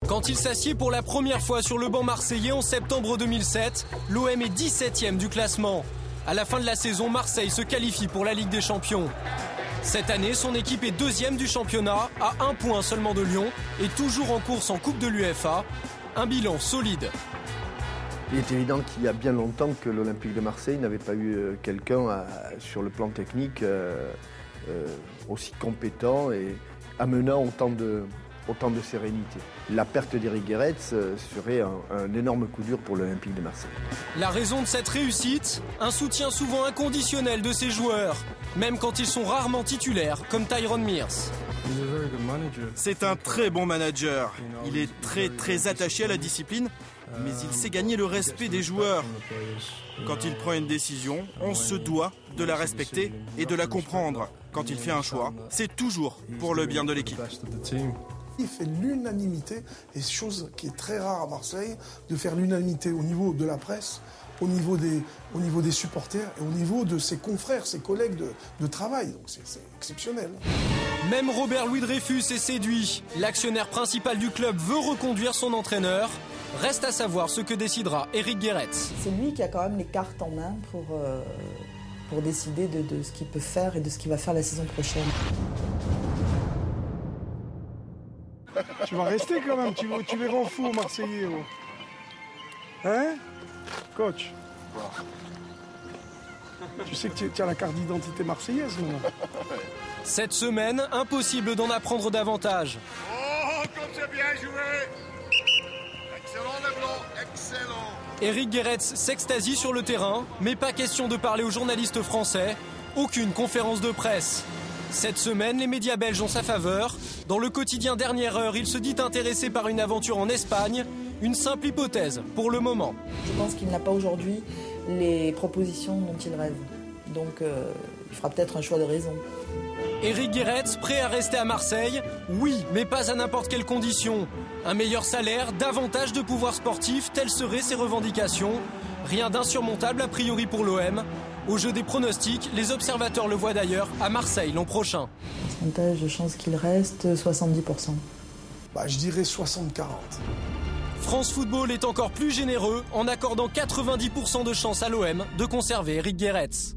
Quand il s'assied pour la première fois sur le banc marseillais en septembre 2007, l'OM est 17e du classement. À la fin de la saison, Marseille se qualifie pour la Ligue des Champions. Cette année, son équipe est 2e du championnat, à 1 point seulement de Lyon, et toujours en course en Coupe de l'UEFA. Un bilan solide. Il est évident qu'il y a bien longtemps que l'Olympique de Marseille n'avait pas eu quelqu'un sur le plan technique aussi compétent et amenant autant de sérénité. La perte d'Éric Guéretz serait un énorme coup dur pour l'Olympique de Marseille. La raison de cette réussite, un soutien souvent inconditionnel de ses joueurs, même quand ils sont rarement titulaires, comme Tyrone Mears. C'est un très bon manager. Il est très attaché à la discipline, mais il sait gagner le respect des joueurs. Quand il prend une décision, on se doit de la respecter et de la comprendre. Quand il fait un choix, c'est toujours pour le bien de l'équipe. Il fait l'unanimité, et chose qui est très rare à Marseille, de faire l'unanimité au niveau de la presse, au niveau des supporters et au niveau de ses confrères, ses collègues de travail. Donc c'est exceptionnel. Même Robert Louis Dreyfus est séduit. L'actionnaire principal du club veut reconduire son entraîneur. Reste à savoir ce que décidera Éric Guéretz. C'est lui qui a quand même les cartes en main pour décider de ce qu'il peut faire et de ce qu'il va faire la saison prochaine. Tu vas rester quand même, tu les rends fous aux Marseillais. Hein, coach? Tu sais que tu as la carte d'identité marseillaise maintenant. Cette semaine, impossible d'en apprendre davantage. Oh, comme c'est bien joué! Excellent le blanc, excellent! Éric Guéretz s'extasie sur le terrain, mais pas question de parler aux journalistes français. Aucune conférence de presse. Cette semaine, les médias belges ont sa faveur. Dans le quotidien Dernière Heure, il se dit intéressé par une aventure en Espagne. Une simple hypothèse pour le moment. Je pense qu'il n'a pas aujourd'hui les propositions dont il rêve. Donc il fera peut-être un choix de raison. Éric Guéretz, prêt à rester à Marseille? Oui, mais pas à n'importe quelle condition. Un meilleur salaire, davantage de pouvoir sportif, telles seraient ses revendications. Rien d'insurmontable a priori pour l'OM. Au jeu des pronostics, les observateurs le voient d'ailleurs à Marseille l'an prochain. Pourcentage de chances qu'il reste, 70%. Je dirais 60-40. France Football est encore plus généreux en accordant 90% de chances à l'OM de conserver Éric Guéretz.